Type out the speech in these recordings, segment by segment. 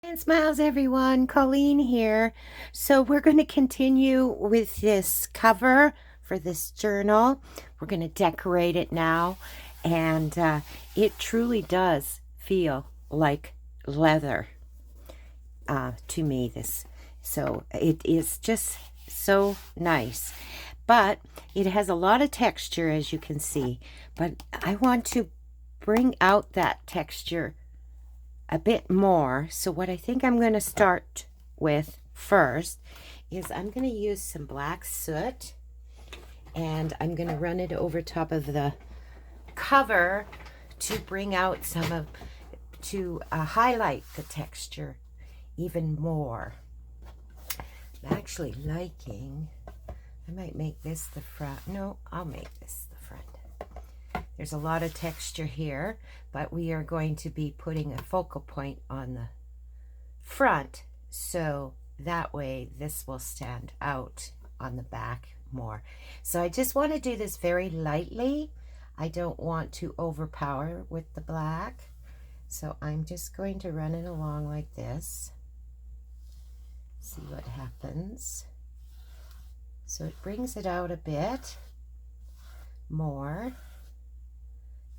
And smiles, everyone. Colleen here. So we're going to continue with this cover for this journal. We're going to decorate it now, and it truly does feel like leather to me. So it is just so nice, but it has a lot of texture, as you can see. But I want to bring out that texture a bit more. So what I think I'm going to start with first is I'm going to use some black soot, and I'm going to run it over top of the cover to bring out to highlight the texture even more. I'm actually liking, I might make this the front. No, I'll make this the front. There's a lot of texture here, but we are going to be putting a focal point on the front, so that way this will stand out on the back more. So I just want to do this very lightly. I don't want to overpower with the black, so I'm just going to run it along like this. See what happens. So it brings it out a bit more.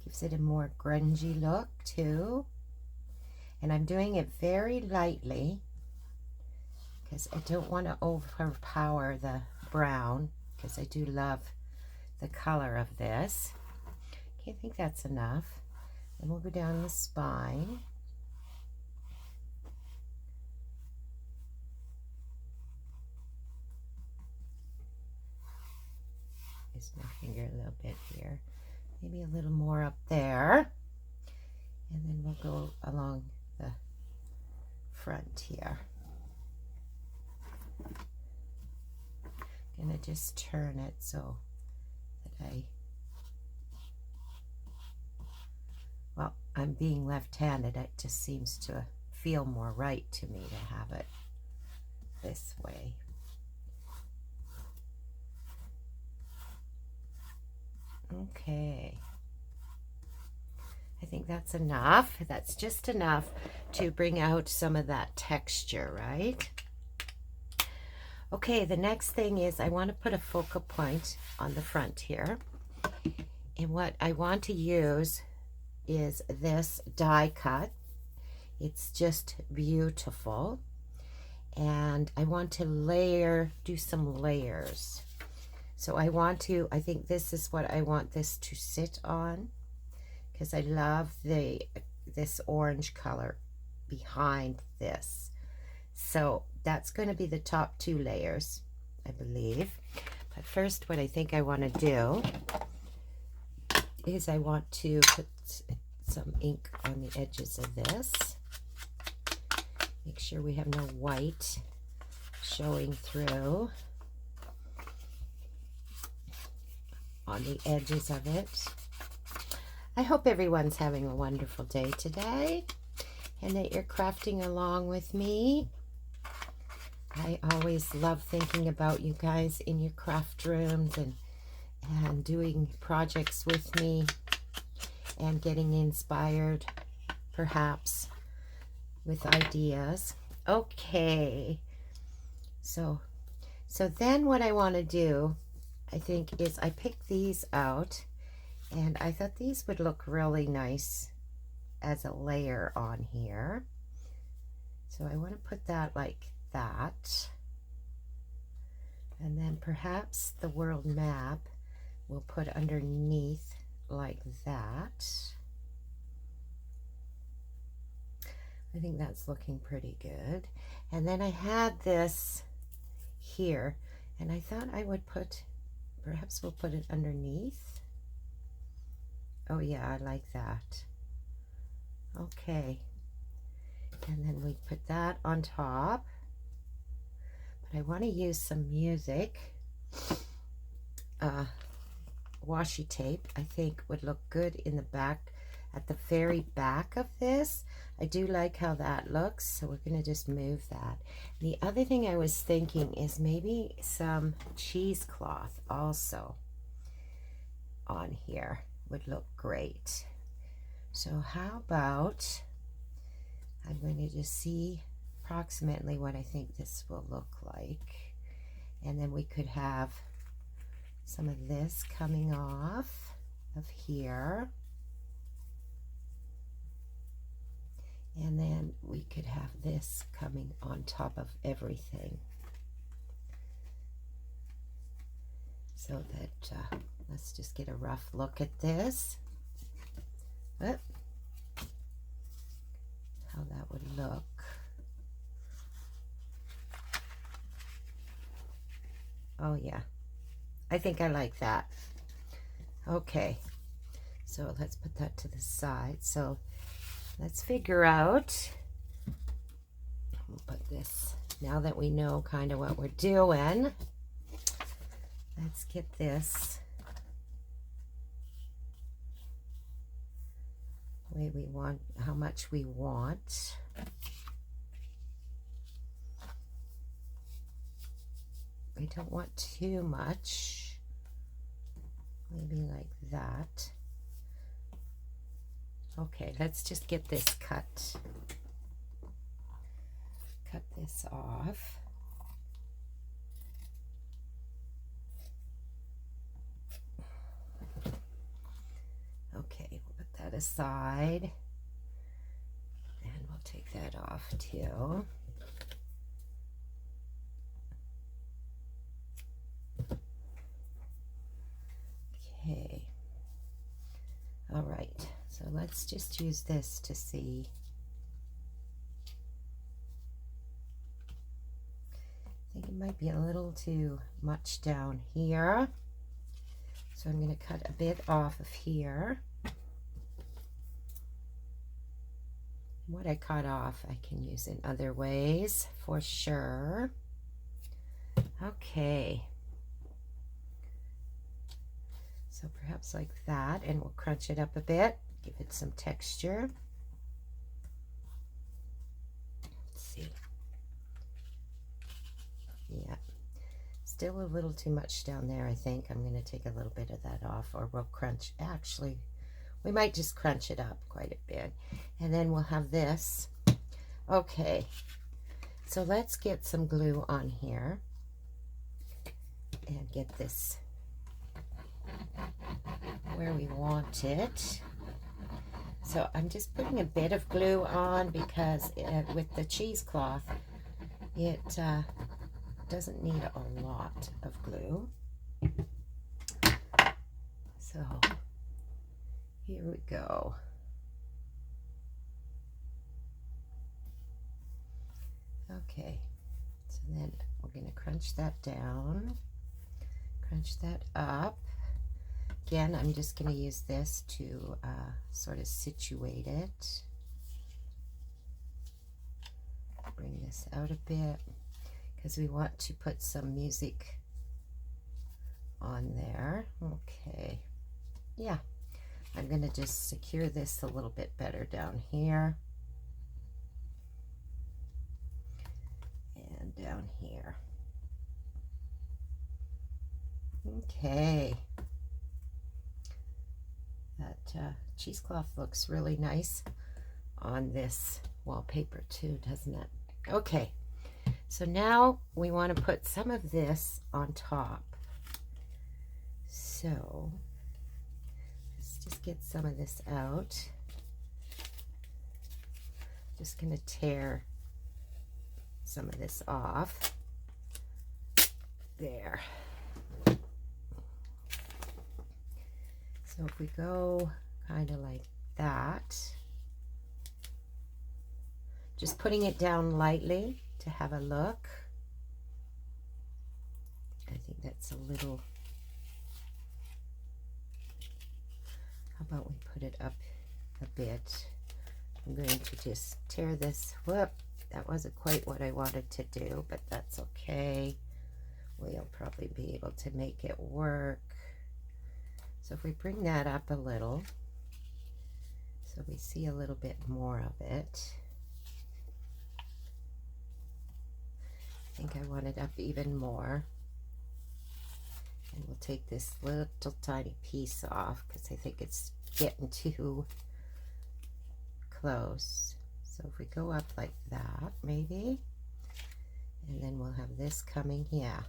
Gives it a more grungy look too. And I'm doing it very lightly because I don't want to overpower the brown, because I do love the color of this. Okay, I think that's enough. Then we'll go down the spine. Use my finger a little bit here. Maybe a little more up there. And then we'll go along the front here. I'm gonna just turn it so that I'm being left-handed. It just seems to feel more right to me to have it this way. Okay, I think that's enough. That's just enough to bring out some of that texture, right? Okay, the next thing is I want to put a focal point on the front here. And what I want to use is this die cut. It's just beautiful. And I want to do some layers. So I think this is what I want this to sit on, because I love this orange color behind this. So that's going to be the top 2 layers, I believe. But first, what I think I want to do is I want to put some ink on the edges of this. Make sure we have no white showing through on the edges of it. I hope everyone's having a wonderful day today and that you're crafting along with me. I always love thinking about you guys in your craft rooms and doing projects with me and getting inspired, perhaps, with ideas. Okay, so then what I want to do, I think, is I picked these out, and I thought these would look really nice as a layer on here. So I want to put that like that. And then perhaps the world map we'll put underneath like that. I think that's looking pretty good. And then I had this here, and I thought I would perhaps we'll put it underneath. Oh yeah, I like that. Okay. And then we put that on top. But I want to use some music. Washi tape, I think, would look good in the back, at the very back of this. I do like how that looks, so we're going to just move that. The other thing I was thinking is maybe some cheesecloth also on here would look great. So how about, I'm going to just see approximately what I think this will look like. And then we could have some of this coming off of here. And then we could have this coming on top of everything. So that, let's just get a rough look at this. How that would look. Oh yeah, I think I like that. Okay, so let's put that to the side. So let's figure out, we'll put this, now that we know kind of what we're doing, let's get this the way we want, how much we want. We don't want too much, maybe like that. Okay, let's just get this cut. Cut this off. Okay, we'll put that aside. And we'll take that off too. Okay. All right. So let's just use this to see. I think it might be a little too much down here. So I'm going to cut a bit off of here. What I cut off, I can use in other ways for sure. Okay. So perhaps like that, and we'll crunch it up a bit, give it some texture. Let's see. Yeah, still a little too much down there, I think. I'm going to take a little bit of that off, or we'll crunch. Actually, we might just crunch it up quite a bit. And then we'll have this. Okay, so let's get some glue on here and get this where we want it. So I'm just putting a bit of glue on because with the cheesecloth, it doesn't need a lot of glue. So here we go. Okay, so then we're going to crunch that down, crunch that up. Again, I'm just going to use this to sort of situate it. Bring this out a bit because we want to put some music on there. Okay, yeah, I'm going to just secure this a little bit better down here and down here. Okay. That cheesecloth looks really nice on this wallpaper too, doesn't it? Okay, so now we want to put some of this on top. So let's just get some of this out. Just going to tear some of this off. There. So if we go kind of like that, just putting it down lightly to have a look. I think that's a little, how about we put it up a bit. I'm going to just tear this, whoop, that wasn't quite what I wanted to do, but that's okay. We'll probably be able to make it work. So if we bring that up a little, so we see a little bit more of it. I think I want it up even more. And we'll take this little tiny piece off because I think it's getting too close. So So if we go up like that, maybe, and then we'll have this coming here.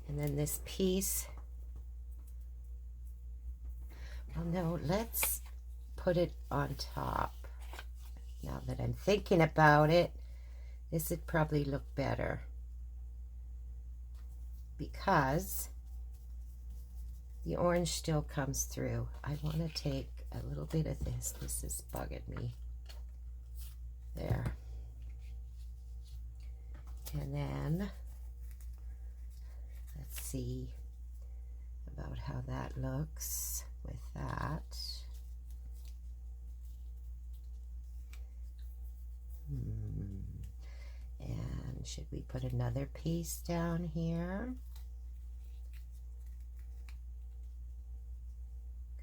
And then this piece, well, no, let's put it on top. Now that I'm thinking about it, this would probably look better because the orange still comes through. I want to take a little bit of this. This is bugging me. There. And then let's see about how that looks with that. And should we put another piece down here?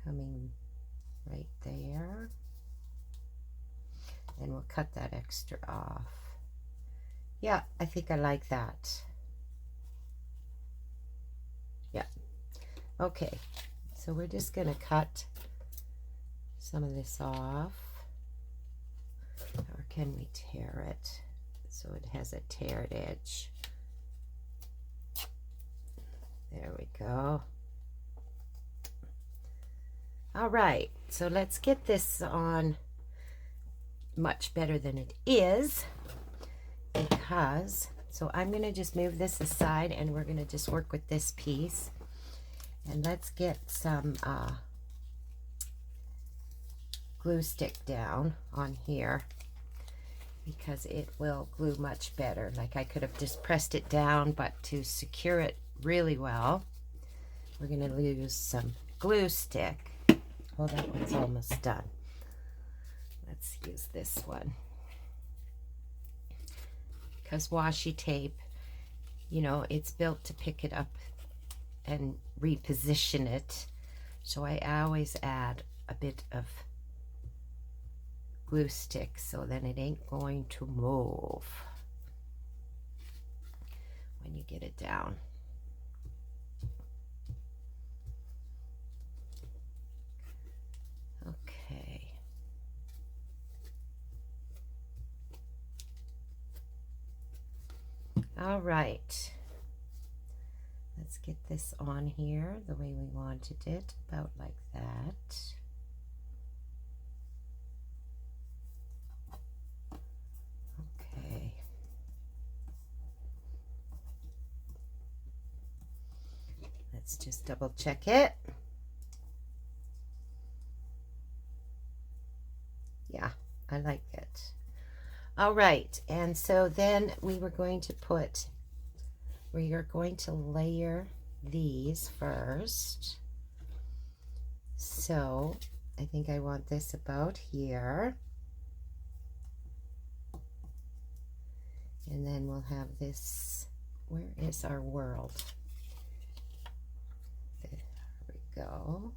Coming right there. And we'll cut that extra off. Yeah, I think I like that. Yeah. Okay, so we're just going to cut some of this off. Or can we tear it so it has a teared edge? There we go. All right, so let's get this on much better than it is, because, so I'm going to just move this aside and we're going to just work with this piece. And let's get some glue stick down on here, because it will glue much better. Like I could have just pressed it down, but to secure it really well, we're going to use some glue stick. Well, that one's almost done. Let's use this one. Because washi tape, you know, it's built to pick it up and reposition it. So I always add a bit of glue stick so then it ain't going to move when you get it down. Okay. All right. Let's get this on here the way we wanted it, about like that. Okay. Let's just double check it. Yeah, I like it. All right, and so then we are going to layer these first. So I think I want this about here. And then we'll have this, where is our world? There we go.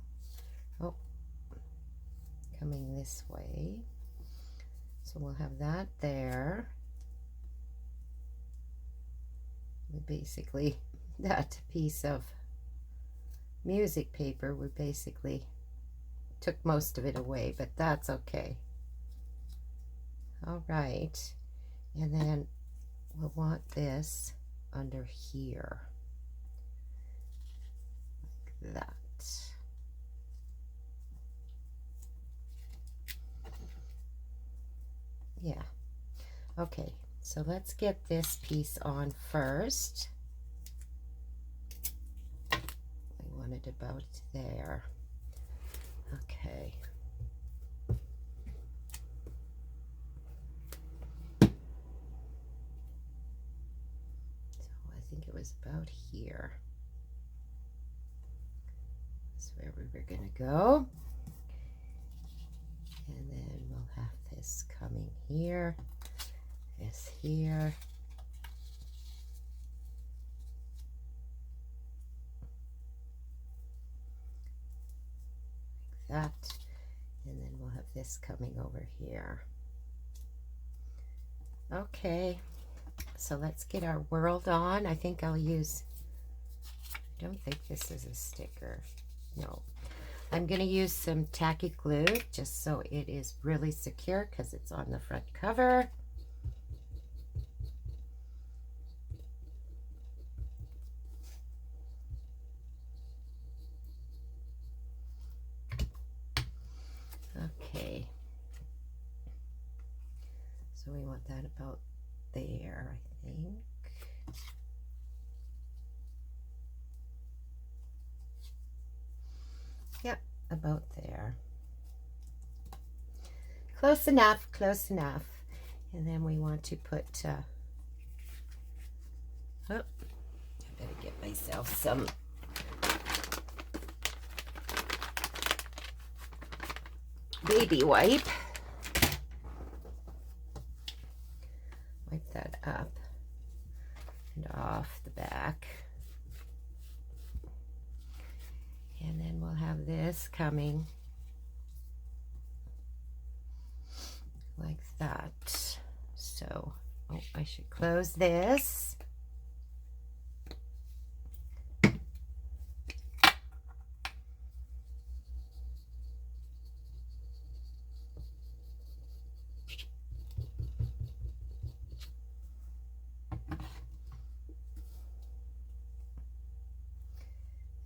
Oh, coming this way. So we'll have that there. We basically, that piece of music paper, we basically took most of it away, but that's okay. All right, and then we'll want this under here, like that. Yeah, okay, so let's get this piece on first. I want it about there. Okay. So I think it was about here. That's where we were going to go. And then we'll have this coming here, this here. Like that. And then we'll have this coming over here. Okay, so let's get our world on. I think I'll use, I don't think this is a sticker. No. I'm going to use some tacky glue just so it is really secure because it's on the front cover. Okay. So we want that about there, I think. Yep, about there. Close enough, close enough. And then we want to put, oh, I better get myself some baby wipe. Wipe that up and off the back. And then we'll have this coming like that. So, oh, I should close this.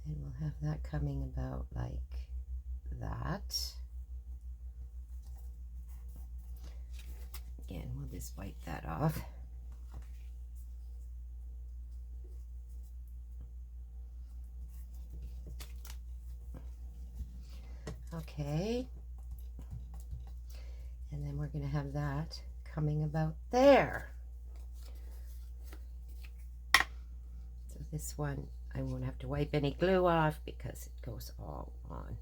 And we'll have that coming about like that. Again, we'll just wipe that off. Okay. And then we're going to have that coming about there. So this one, I won't have to wipe any glue off because it goes all on.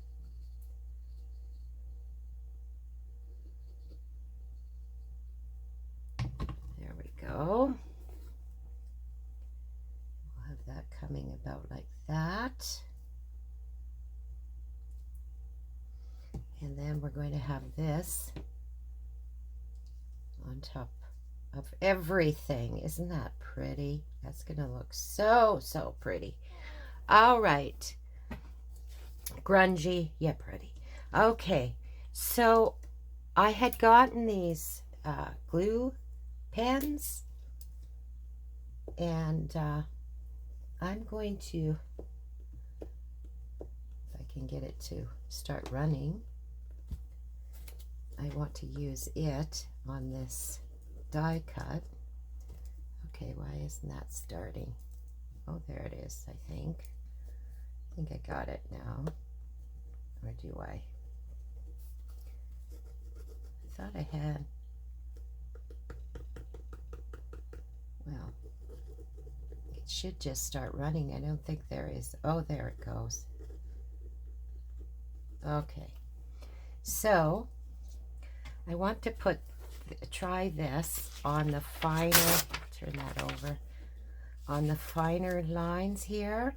There we go. We'll have that coming about like that. And then we're going to have this on top of everything. Isn't that pretty? That's going to look so, so pretty. All right. Grungy, yeah, pretty. Okay, so I had gotten these glue pens, and I'm going to, if I can get it to start running, I want to use it on this die cut. Okay, why isn't that starting? Oh, there it is, I think. I think I got it now. Or do I? I thought I had. Well, it should just start running. I don't think there is. Oh, there it goes. Okay. So, I want to try this on the finer, turn that over, on the finer lines here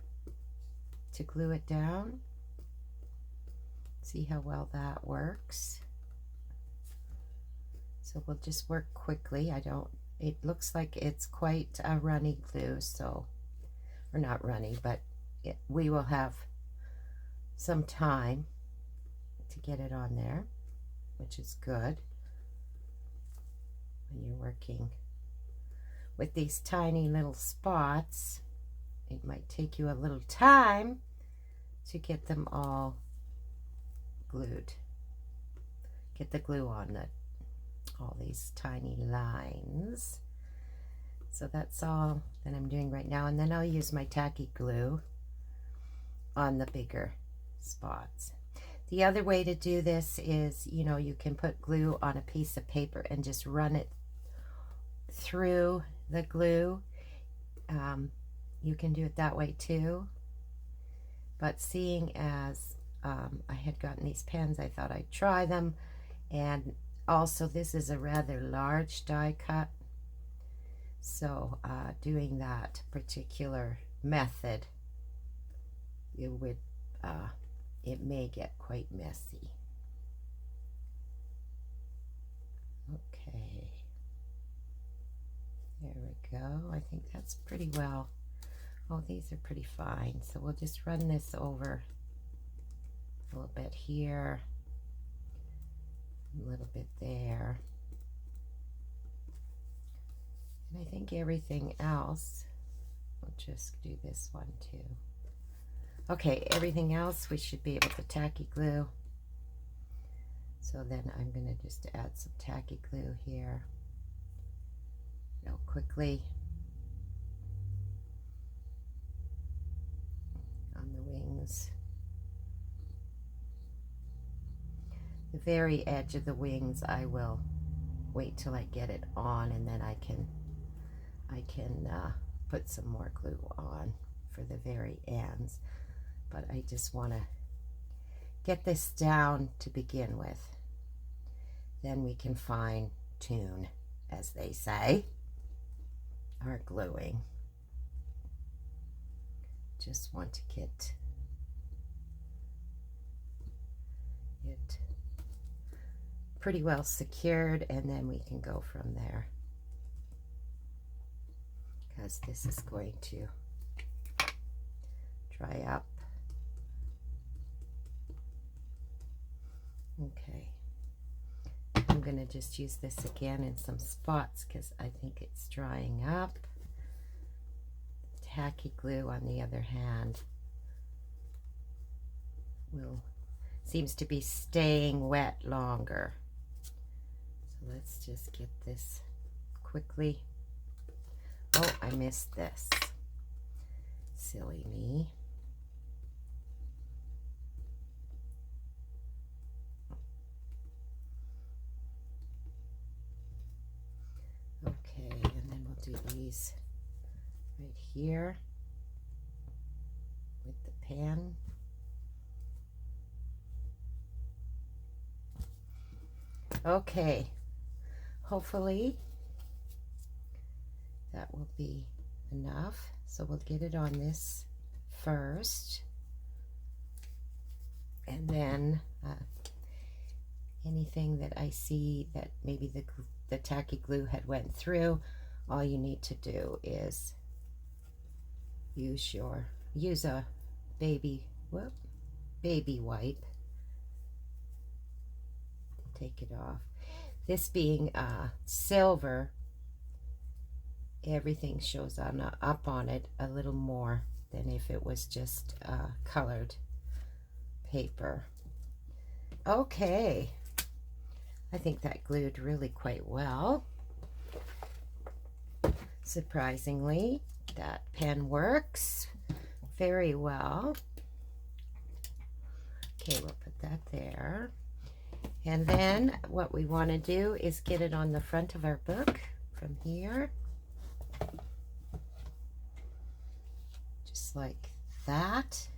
to glue it down. See how well that works. So we'll just work quickly. It looks like it's quite a runny glue, so, or not runny, but we will have some time to get it on there, which is good when you're working with these tiny little spots. It might take you a little time to get them all glued. Get the glue on all these tiny lines. So that's all that I'm doing right now, and then I'll use my tacky glue on the bigger spots. The other way to do this is, you can put glue on a piece of paper and just run it through the glue. You can do it that way too. But seeing as I had gotten these pens, I thought I'd try them. And also, this is a rather large die cut. So doing that particular method, it may get quite messy. Okay, there we go. I think that's pretty well. Oh, these are pretty fine. So we'll just run this over A little bit here, a little bit there. And I think everything else, we'll just do this one too. Okay, everything else we should be able to tacky glue. So then I'm going to just add some tacky glue here real quickly on the wings. The very edge of the wings I will wait till I get it on, and then I can put some more glue on for the very ends. But I just want to get this down to begin with. Then we can fine tune, as they say, our gluing. Just want to get it pretty well secured, and then we can go from there, because this is going to dry up. Okay, I'm going to just use this again in some spots because I think it's drying up. Tacky glue, on the other hand, seems to be staying wet longer. So let's just get this quickly. Oh, I missed this. Silly me. Okay, and then we'll do these right here with the pan. Okay, hopefully that will be enough. So we'll get it on this first, and then anything that I see that maybe the tacky glue had went through, all you need to do is use a baby wipe to take it off. This being silver, everything shows up on it a little more than if it was just colored paper. Okay, I think that glued really quite well. Surprisingly, that pen works very well. Okay, we'll put that there. And then what we want to do is get it on the front of our book from here. Just like that.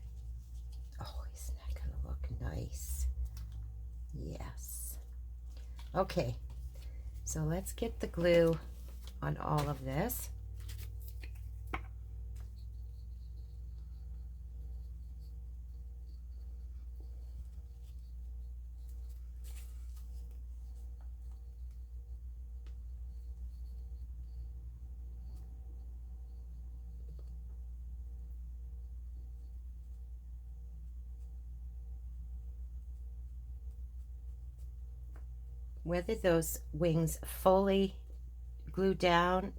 Oh, isn't that going to look nice? Yes. Okay, so let's get the glue on all of this. Whether those wings fully glue down,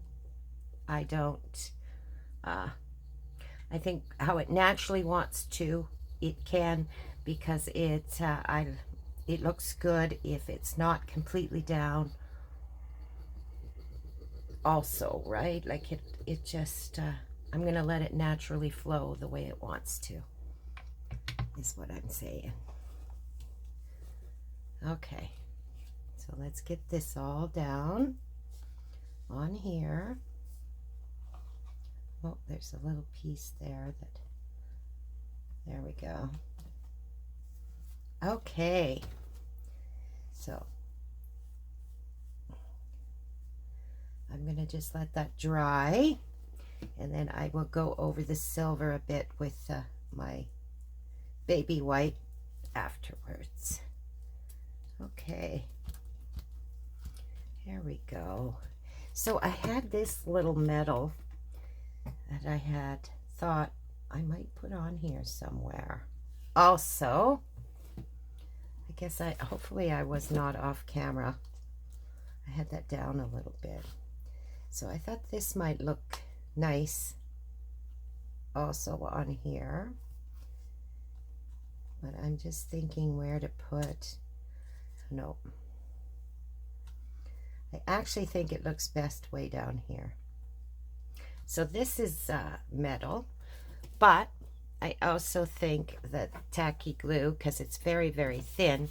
I don't. I think how it naturally wants to, it can, because it looks good if it's not completely down also, right? Like it just, I'm going to let it naturally flow the way it wants to, is what I'm saying. Okay. So let's get this all down on here. Oh, there's a little piece there there we go. Okay, so I'm gonna just let that dry, and then I will go over the silver a bit with my baby white afterwards. Okay. There we go. So I had this little medal that I had thought I might put on here somewhere. Also, guess hopefully I was not off camera. I had that down a little bit. So I thought this might look nice also on here. But I'm just thinking where to put, no. I actually think it looks best way down here. So this is metal, but I also think that tacky glue, because it's very, very thin,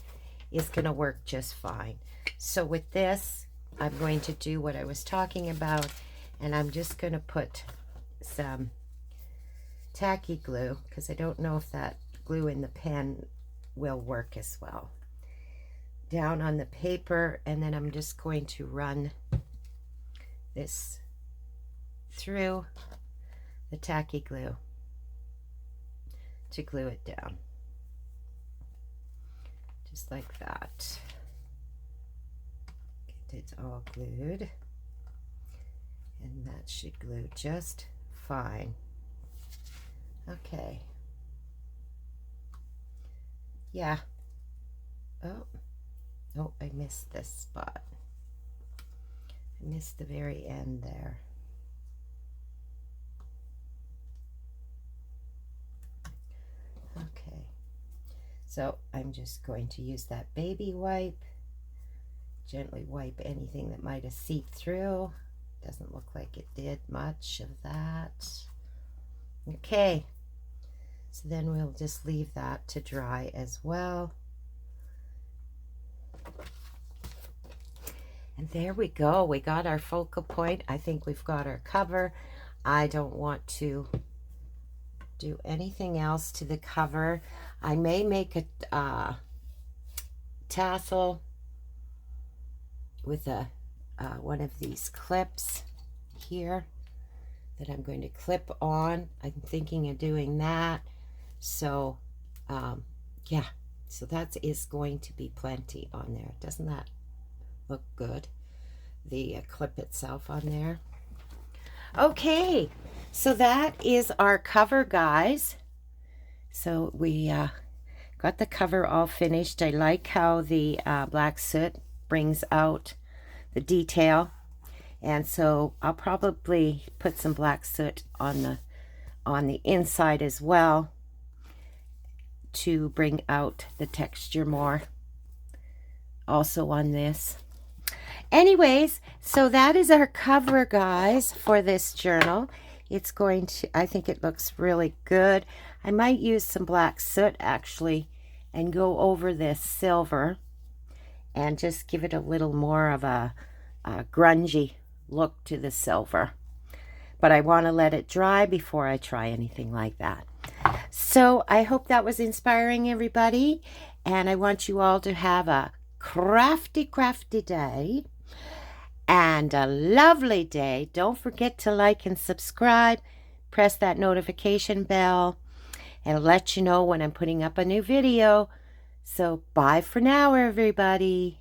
is going to work just fine. So with this, I'm going to do what I was talking about, and I'm just going to put some tacky glue, because I don't know if that glue in the pen will work as well, down on the paper, and then I'm just going to run this through the tacky glue to glue it down, just like that. Get it all glued, and that should glue just fine. Okay. Yeah. Oh, I missed this spot. I missed the very end there. Okay. So I'm just going to use that baby wipe. Gently wipe anything that might have seeped through. Doesn't look like it did much of that. Okay. So then we'll just leave that to dry as well. And there we go. We got our focal point. I think we've got our cover. I don't want to do anything else to the cover. I may make a tassel with one of these clips here that I'm going to clip on. I'm thinking of doing that. So yeah, so that is going to be plenty on there. Doesn't that look good? The clip itself on there. Okay, so that is our cover, guys. So we got the cover all finished. I like how the black soot brings out the detail, and so I'll probably put some black soot on the inside as well to bring out the texture more, also on this. Anyways, so that is our cover, guys, for this journal. It's going to, I think it looks really good. I might use some black soot actually and go over this silver and just give it a little more of a grungy look to the silver. But I want to let it dry before I try anything like that. So I hope that was inspiring, everybody. And I want you all to have a crafty, crafty day and a lovely day. Don't forget to like and subscribe. Press that notification bell and it'll let you know when I'm putting up a new video. So bye for now, everybody.